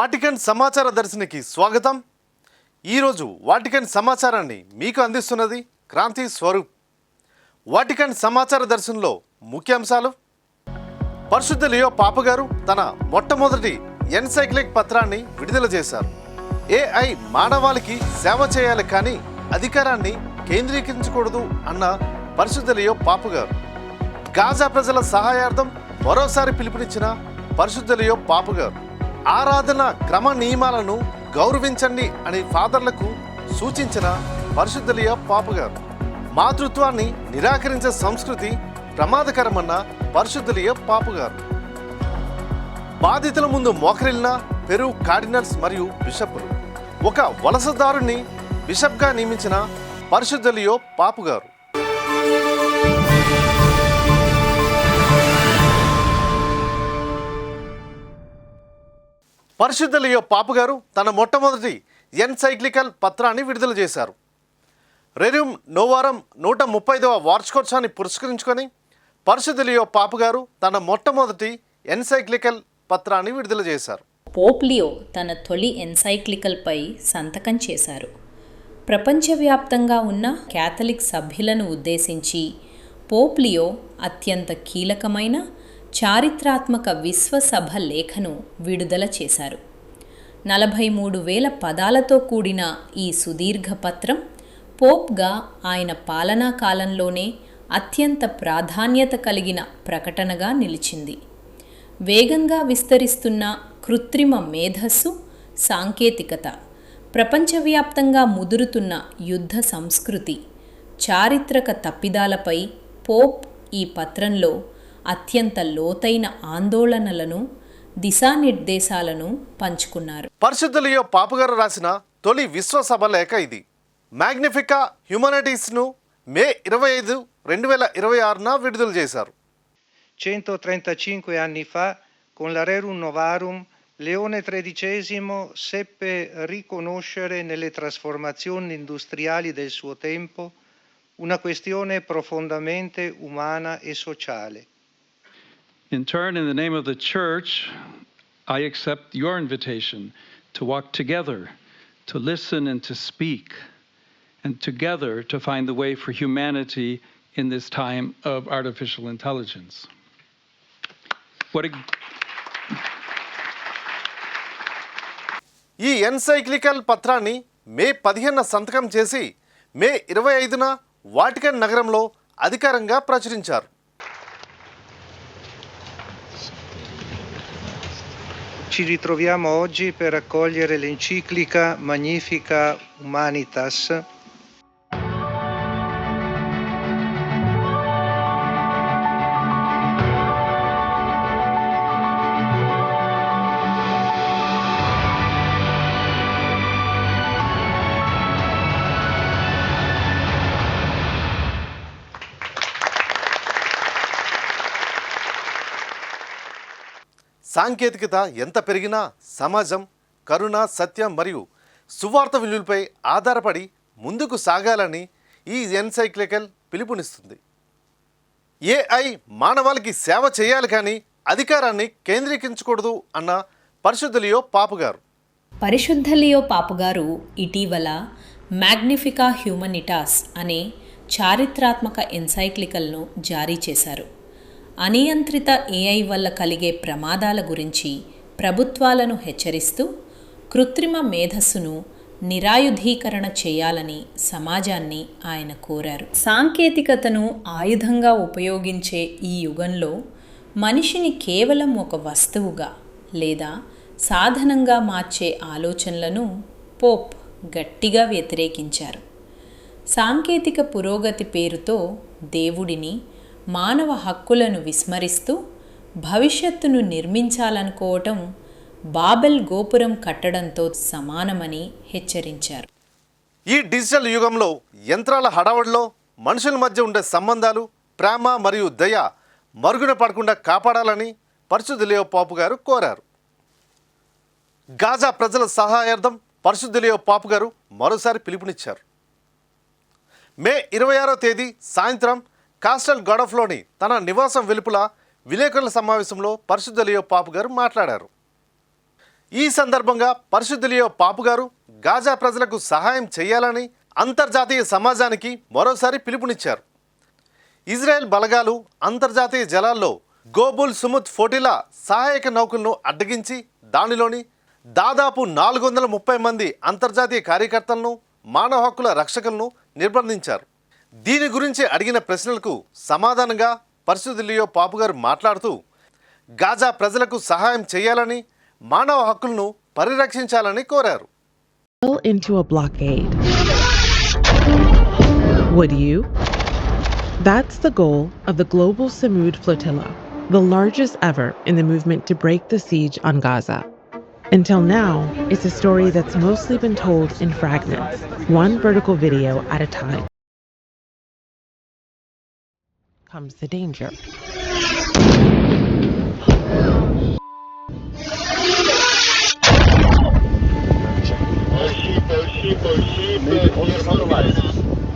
Vatican సమాచార దర్శనికి స్వాగతం. ఈరోజు వాటికన్ సమాచారాన్ని మీకు అందిస్తున్నది క్రాంతి స్వరూప్. వాటికన్ సమాచార దర్శనంలో ముఖ్యాంశాలు: పరిశుద్ధ లియో పాపగారు తన మొట్టమొదటి ఎన్సైక్లిక్ పత్రాన్ని విడుదల చేశారు. ఏఐ మానవాళికి సేవ చేయాలి కానీ అధికారాన్ని కేంద్రీకరించకూడదు అన్న పరిశుద్ధ లియో పాపగారు. గాజా ప్రజల సహాయార్థం మరోసారి పిలుపునిచ్చిన పరిశుద్ధ లియో పాపగారు. ఆరాధన క్రమ నియమాలను గౌరవించండి అని ఫాదర్లకు సూచించిన పరిశుద్ధ లియో పాపగారు. మాతృత్వాన్ని నిరాకరించే సంస్కృతి ప్రమాదకరమన్న పరిశుద్ధ లియో పాపగారు. బాధితుల ముందు మోకరిల్లిన పెరు కార్డినల్స్ మరియు బిషప్లు. ఒక వలసదారుని బిషప్గా నియమించిన పరిశుద్ధ లియో పాపగారు. పరిశుద్ధ లియో పాపగారు తన మొట్టమొదటి ఎన్సైక్లికల్ పత్రాన్ని విడుదల చేశారు. రెరియం నోవారం 135వ వార్షికోత్సవాన్ని పురస్కరించుకొని పరిశుద్ధ లియో పాపగారు తన మొట్టమొదటి ఎన్సైక్లికల్ పత్రాన్ని విడుదల చేశారు. పోప్ లియో తన తొలి ఎన్సైక్లికల్పై సంతకం చేశారు. ప్రపంచవ్యాప్తంగా ఉన్న క్యాథలిక్ సభ్యులను ఉద్దేశించి పోప్ లియో అత్యంత కీలకమైన చారిత్రాత్మక విశ్వసభ లేఖను విడుదల చేశారు. 43,000 పదాలతో కూడిన ఈ సుదీర్ఘ పత్రం పోప్గా ఆయన పాలనా కాలంలోనే అత్యంత ప్రాధాన్యత కలిగిన ప్రకటనగా నిలిచింది. వేగంగా విస్తరిస్తున్న కృత్రిమ మేధస్సు, సాంకేతికత, ప్రపంచవ్యాప్తంగా ముదురుతున్న యుద్ధ సంస్కృతి, చారిత్రక తప్పిదాలపై పోప్ ఈ పత్రంలో అత్యంత లోతైన ఆందోళనలను, దిశానిర్దేశాలను పంచుకున్నారు. పరిశుద్ధ లియో పాపగారు రాసిన తొలి విశ్వసభ లేఖ ఇది. మ్యాగ్నిఫికా హ్యుమానిటీస్ను మే 25, 2026న విడుదల చేశారు. 135 anni fa, con la Rerum Novarum, Leone XIII seppe riconoscere nelle trasformazioni industriali del suo tempo una questione profondamente umana e sociale. In turn, in the name of the Church, I accept your invitation to walk together, to listen and to speak, and together to find the way for humanity in this time of artificial intelligence. ఈ encyclical పత్రాన్ని మే 15న సంతకం చేసి మే 25న Vatican నగరంలో అధికారంగా ప్రచురించారు. Ci ritroviamo oggi per accogliere l'enciclica Magnifica Humanitas, సాంకేతికత ఎంత పెరిగినా సమాజం కరుణ, సత్యం మరియు సువార్త విలువలపై ఆధారపడి ముందుకు సాగాలని ఈ ఎన్సైక్లికల్ పిలుపునిస్తుంది. ఏఐ మానవాళికి సేవ చేయాలి కానీ అధికారాన్ని కేంద్రీకరించకూడదు అన్న పరిశుద్ధ లియో పాపగారు. పరిశుద్ధ లియో పాపగారు ఇటీవల మ్యాగ్నిఫికా హ్యూమనిటాస్ అనే చారిత్రాత్మక ఎన్సైక్లికల్ను జారీ చేశారు. అనియంత్రిత ఏఐ వల్ల కలిగే ప్రమాదాల గురించి ప్రభుత్వాలను హెచ్చరిస్తూ కృత్రిమ మేధస్సును నిరాయుధీకరణ చేయాలని సమాజాన్ని ఆయన కోరారు. సాంకేతికతను ఆయుధంగా ఉపయోగించే ఈ యుగంలో మనిషిని కేవలం ఒక వస్తువుగా లేదా సాధనంగా మార్చే ఆలోచనలను పోప్ గట్టిగా వ్యతిరేకించారు. సాంకేతిక పురోగతి పేరుతో దేవుడిని, మానవ హక్కులను విస్మరిస్తూ భవిష్యత్తును నిర్మించాలనుకోవటం బాబెల్ గోపురం కట్టడంతో సమానమని హెచ్చరించారు. ఈ డిజిటల్ యుగంలో యంత్రాల హడావుడిలో మనుషుల మధ్య ఉండే సంబంధాలు, ప్రేమ మరియు దయ మరుగున పడకుండా కాపాడాలని పరిశుద్ధ లియో పాపగారు కోరారు. గాజా ప్రజల సహాయార్థం పరిశుద్ధ లియో పాపగారు మరోసారి పిలుపునిచ్చారు. మే 26వ తేదీ సాయంత్రం కాస్టల్ గాడఫ్లోని తన నివాసం వెలుపల విలేకరుల సమావేశంలో పరిశుద్ధ లియో పాపగారు మాట్లాడారు. ఈ సందర్భంగా పరిశుద్ధ లియో పాపు గారు గాజా ప్రజలకు సహాయం చేయాలని అంతర్జాతీయ సమాజానికి మరోసారి పిలుపునిచ్చారు. ఇజ్రాయెల్ బలగాలు అంతర్జాతీయ జలాల్లో గోబుల్ సుముత్ ఫోటిలా సహాయక నౌకలను అడ్డగించి దానిలోని దాదాపు 430 మంది అంతర్జాతీయ కార్యకర్తలను, మానవ హక్కుల రక్షకులను నిర్బంధించారు. దీని గురించి అడిగిన ప్రశ్నలకు సమాధానంగా పరిశుద్ధ లియో పాపు గారు మాట్లాడుతూ గాజా ప్రజలకు సహాయం చేయాలని, మానవ హక్కులను పరిరక్షించాలని కోరారు. Into a blockade. Would you? That's the goal of the Global Samud Flotilla, the largest ever in the movement to break the siege on Gaza. Until now, it's a story that's mostly been told in fragments, one vertical video at a time. Comes the danger.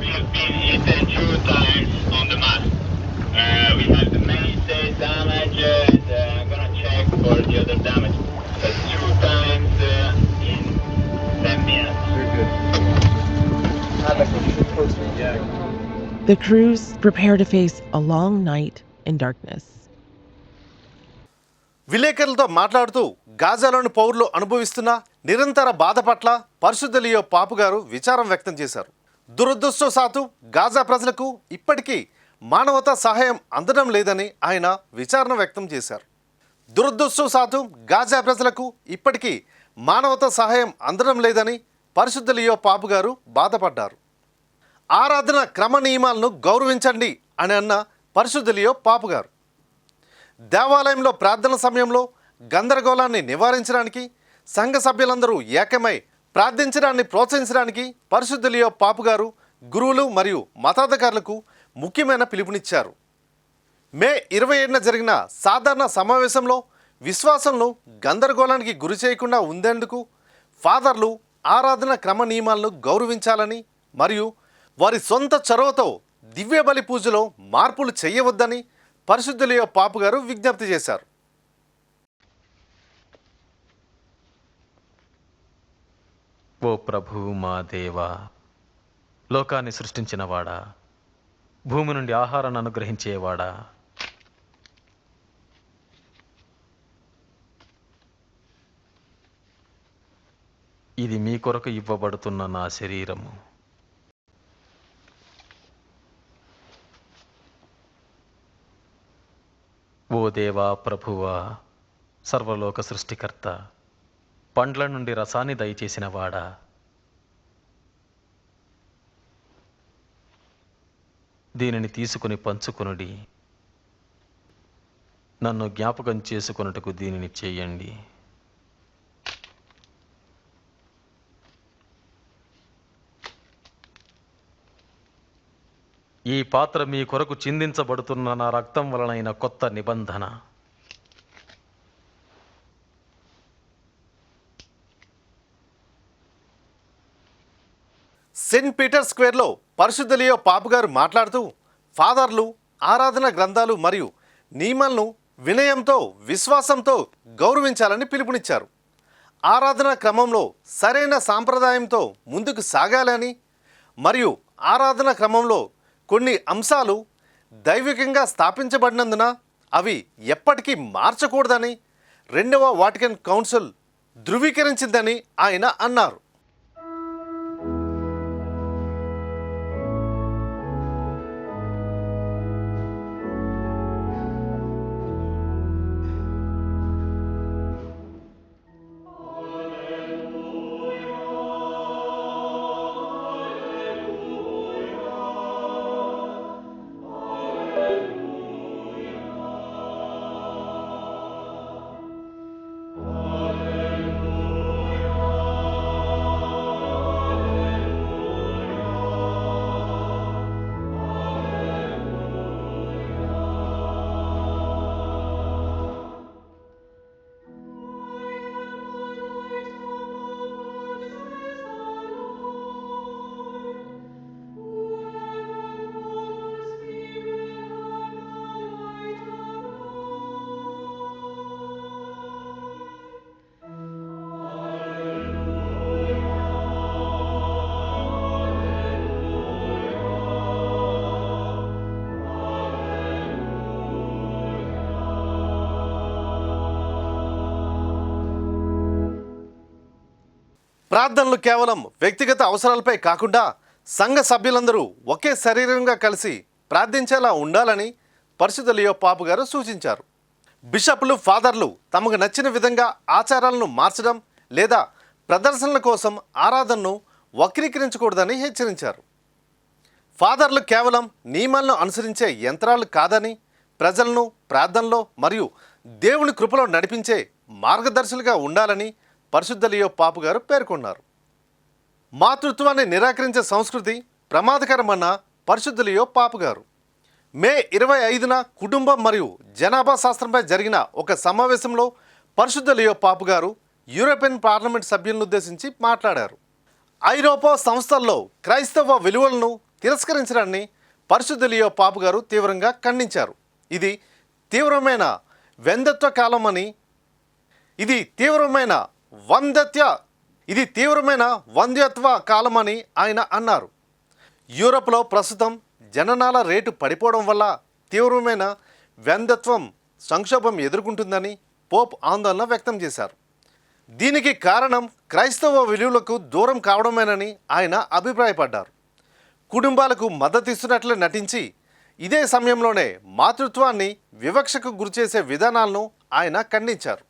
We've been hit 2 times on the mast. We have the mainstay damage, and I'm gonna check for the other damage. That's 2 times in 10 minutes. Very good. The crews prepare to face a long night in darkness. విలేకరులతో మాట్లాడుతూ గాజాలోని పౌరులు అనుభవిస్తున్న నిరంతర బాధ పట్ల పరిశుద్ధ Leo పాపు గారు విచారం వ్యక్తం చేశారు. దురదృష్టవశాత్తు గాజా ప్రజలకు ఇప్పటికీ మానవతా సహాయం అందడం లేదని ఆయన విచారణ వ్యక్తం చేశారు. దురదృష్టవశాత్తు గాజా ప్రజలకు ఇప్పటికీ మానవతా సహాయం అందడం లేదని పరిశుద్ధ లియో పాపు గారు బాధపడ్డారు. ఆరాధన క్రమ నియమాలను గౌరవించండి అని అన్న పరిశుద్ధ లియో పాపు గారు దేవాలయంలో ప్రార్థన సమయంలో గందరగోళాన్ని నివారించడానికి సంఘ సభ్యులందరూ ఏకమై ప్రార్థించడాన్ని ప్రోత్సహించడానికి పరిశుద్ధ లియో పాపు గారు గురువులు మరియు మతాధికారులకు ముఖ్యమైన పిలుపునిచ్చారు. మే 27న జరిగిన సాధారణ సమావేశంలో విశ్వాసంలో గందరగోళానికి గురి చేయకుండా ఉండేందుకు ఫాదర్లు ఆరాధన క్రమ నియమాలను గౌరవించాలని మరియు వారి సొంత చొరవతో దివ్య బలి పూజలో మార్పులు చేయవద్దని పరిశుద్ధ లియో పాపు గారు విజ్ఞప్తి చేశారు. ఓ ప్రభువు మా దేవా, లోకాన్ని సృష్టించినవాడా, భూమి నుండి ఆహారాన్ని అనుగ్రహించేవాడా, ఇది మీ కొరకు ఇవ్వబడుతున్న నా శరీరము. ఓ దేవా ప్రభువా, సర్వలోక సృష్టికర్త, పండ్ల నుండి రసాన్ని దయచేసిన వాడా, దీనిని తీసుకుని పంచుకొనుడి. నన్ను జ్ఞాపకం చేసుకొనుటకు దీనిని చేయండి. ఈ పాత్ర మీ కొరకు చిందించబడుతున్న నా రక్తం వలనైన కొత్త నిబంధన. సెయింట్ పీటర్ స్క్వేర్లో పరిశుద్ధ లియో పాపు గారు మాట్లాడుతూ ఫాదర్లు ఆరాధన గ్రంథాలు మరియు నియమాలను వినయంతో విశ్వాసంతో గౌరవించాలని పిలుపునిచ్చారు. ఆరాధన క్రమంలో సరైన సాంప్రదాయంతో ముందుకు సాగాలని మరియు ఆరాధన క్రమంలో కొన్ని అంశాలు దైవికంగా స్థాపించబడినందున అవి ఎప్పటికీ మార్చకూడదని 2వ వాటికన్ కౌన్సిల్ ధృవీకరించిందని ఆయన అన్నారు. ప్రార్థనలు కేవలం వ్యక్తిగత అవసరాలపై కాకుండా సంఘ సభ్యులందరూ ఒకే శరీరంగా కలిసి ప్రార్థించేలా ఉండాలని పరిశుద్ధ లియో పాపు గారు సూచించారు. బిషప్లు, ఫాదర్లు తమకు నచ్చిన విధంగా ఆచారాలను మార్చడం లేదా ప్రదర్శనల కోసం ఆరాధనను వక్రీకరించకూడదని హెచ్చరించారు. ఫాదర్లు కేవలం నియమాలను అనుసరించే యంత్రాలు కాదని, ప్రజలను ప్రార్థనలో మరియు దేవుని కృపలో నడిపించే మార్గదర్శులుగా ఉండాలని పరిశుద్ధ లియో పాపు గారు పేర్కొన్నారు. మాతృత్వాన్ని నిరాకరించే సంస్కృతి ప్రమాదకరమన్న పరిశుద్ధ లియో పాపు గారు మే 25న కుటుంబం మరియు జనాభా శాస్త్రంపై జరిగిన ఒక సమావేశంలో పరిశుద్ధ లియో పాపు గారు యూరోపియన్ పార్లమెంట్ సభ్యులను ఉద్దేశించి మాట్లాడారు. ఐరోపా సంస్థల్లో క్రైస్తవ విలువలను తిరస్కరించడాన్ని పరిశుద్ధ లియో పాపు గారు తీవ్రంగా ఖండించారు. ఇది తీవ్రమైన వంద్యత్వ కాలమని వంద్యత్వ కాలమని ఆయన అన్నారు. యూరోప్లో ప్రస్తుతం జననాల రేటు పడిపోవడం వల్ల తీవ్రమైన వంద్యత్వం సంక్షోభం ఎదుర్కొంటుందని పోప్ ఆందోళన వ్యక్తం చేశారు. దీనికి కారణం క్రైస్తవ విలువలకు దూరం కావడమేనని ఆయన అభిప్రాయపడ్డారు. కుటుంబాలకు మద్దతిస్తున్నట్లు నటించి ఇదే సమయంలోనే మాతృత్వాన్ని వివక్షకు గురిచేసే విధానాలను ఆయన ఖండించారు.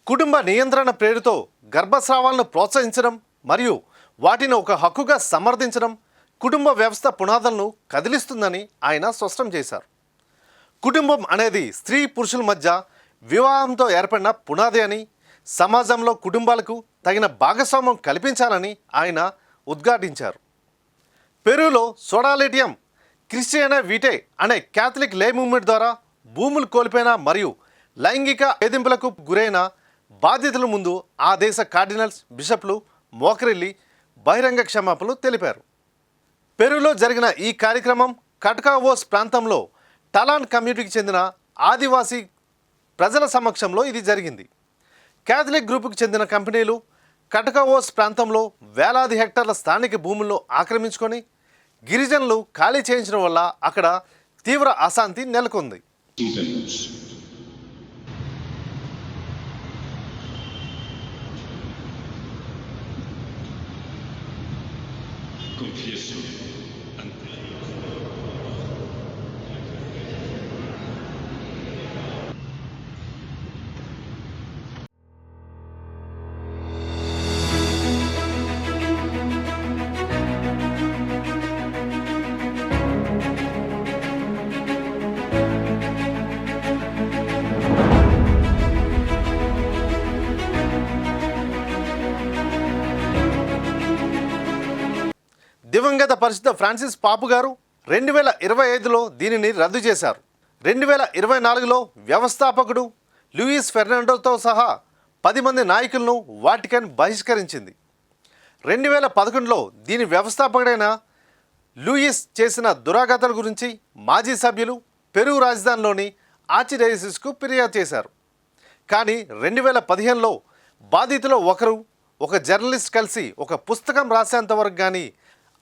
కుటుంబ నియంత్రణ పేరుతో గర్భస్రావాలను ప్రోత్సహించడం మరియు వాటిని ఒక హక్కుగా సమర్థించడం కుటుంబ వ్యవస్థ పునాదులను కదిలిస్తుందని ఆయన స్పష్టం చేశారు. కుటుంబం అనేది స్త్రీ పురుషుల మధ్య వివాహంతో ఏర్పడిన పునాది అని, సమాజంలో కుటుంబాలకు తగిన భాగస్వామ్యం కల్పించాలని ఆయన ఉద్ఘాటించారు. పెరూలో సోడాలిటియం క్రిస్టియానా వీటే అనే క్యాథలిక్ లే మూవ్మెంట్ ద్వారా భూములు కోల్పోయిన మరియు లైంగిక వేధింపులకు గురైన బాధితుల ముందు ఆ దేశ కార్డినల్స్, బిషప్లు మోకరిల్లి బహిరంగ క్షమాపణలు తెలిపారు. పెరూలో జరిగిన ఈ కార్యక్రమం కట్కావోస్ ప్రాంతంలో టలాన్ కమ్యూనిటీకి చెందిన ఆదివాసీ ప్రజల సమక్షంలో ఇది జరిగింది. క్యాథలిక్ గ్రూపుకు చెందిన కంపెనీలు కట్కావోస్ ప్రాంతంలో వేలాది హెక్టార్ల స్థానిక భూములను ఆక్రమించుకొని గిరిజనులు ఖాళీ చేయించడం వల్ల అక్కడ తీవ్ర అశాంతి నెలకొంది. దివంగత పరిశుద్ధ ఫ్రాన్సిస్ పాపు గారు 2025లో దీనిని రద్దు చేశారు. 2024లో వ్యవస్థాపకుడు లూయిస్ ఫెర్నాండోతో సహా 10 మంది నాయకులను వాటికన్ బహిష్కరించింది. 2011లో దీని వ్యవస్థాపకుడైన లూయిస్ చేసిన దురాఘాతాల గురించి మాజీ సభ్యులు పెరూ రాజధానిలోని ఆర్చిడయోసిస్కు ఫిర్యాదు చేశారు. కానీ 2015లో బాధితులు ఒక జర్నలిస్ట్ కలిసి ఒక పుస్తకం రాసేంతవరకు కానీ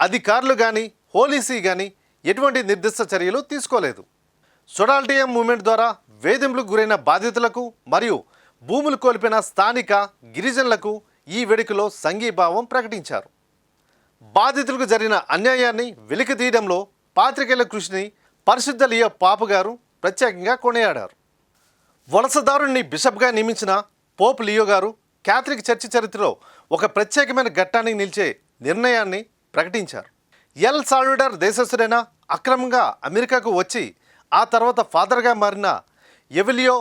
అధికారులు కానీ పోలీసు కానీ ఎటువంటి నిర్దిష్ట చర్యలు తీసుకోలేదు. సోడాలిటియం మూవ్మెంట్ ద్వారా వేధింపులకు గురైన బాధితులకు మరియు భూములు కోల్పోయిన స్థానిక గిరిజనులకు ఈ వేడుకలో సంఘీభావం ప్రకటించారు. బాధితులకు జరిగిన అన్యాయాన్ని వెలికితీయడంలో పాత్రికేయుల కృషిని పరిశుద్ధ లియో పాపు గారు ప్రత్యేకంగా కొనియాడారు. వలసదారుణ్ణి బిషప్గా నియమించిన పోప్ లియో గారు క్యాథలిక్ చర్చి చరిత్రలో ఒక ప్రత్యేకమైన ఘట్టానికి నిలిచే నిర్ణయాన్ని ప్రకటించారు. ఎల్ సాల్వడార్ దేశస్థుడైన అక్రమంగా అమెరికాకు వచ్చి ఆ తర్వాత ఫాదర్గా మారిన ఎవెలియో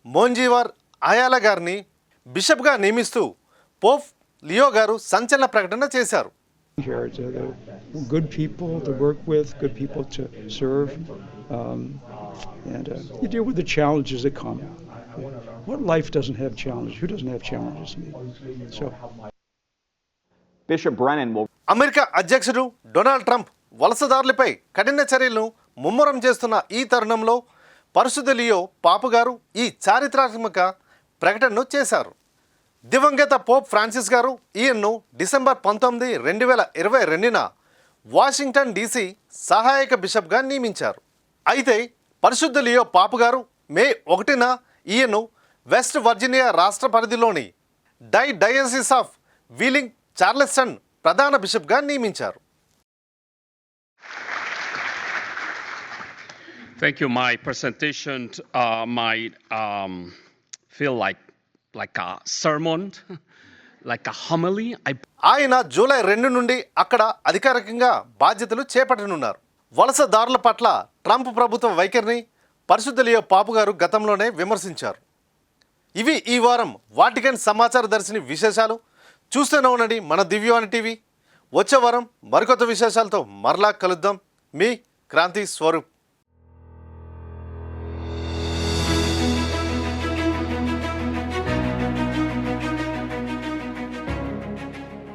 మోంజీవార్ అయాలా గారిని బిషప్గా నియమిస్తూ పోప్ లియో గారు సంచలన ప్రకటన చేశారు. Here to the good people to work with, good people to serve, and you deal with the challenges that come. What life doesn't have challenges? Who doesn't have challenges? So, Bishop Brennan will. America అధ్యక్షుడు Donald Trump వలసదారులపై కఠిన చర్యలను ముమ్మరం చేస్తున్న ఈ తరుణంలో పరిశుద్ధ Leo పాపు గారు ఈ చారిత్రాత్మక ప్రకటనను చేశారు. దివంగత పోప్ ఫ్రాన్సిస్ గారు ఈయన్ను డిసెంబర్ 19, 2022న వాషింగ్టన్ DC సహాయక బిషప్గా నియమించారు. అయితే పరిశుద్ధ లియో పాపు గారు మే 1న ఈయన్ను వెస్ట్ వర్జీనియా రాష్ట్ర పరిధిలోని డయోసిస్ ఆఫ్ వీలింగ్ చార్లెస్టన్ ప్రధాన బిషప్గా నియమించారు. Thank you. My presentation might feel like a sermon, like a homily. ఆయన జూలై 2 నుండి అక్కడ అధికారికంగా బాధ్యతలు చేపట్టనున్నారు. వలసదారుల పట్ల ట్రంప్ ప్రభుత్వ వైఖరిని పరిశుద్ధ లియో పాపు గారు గతంలోనే విమర్శించారు. ఇవి ఈ వారం వాటికన్ సమాచార దర్శిని విశేషాలు. చూస్తూనే ఉండండి మన దివ్యవాణి టీవీ. వచ్చే వారం మరికొత్త విశేషాలతో మరలా కలుద్దాం. మీ క్రాంతి స్వరూప్.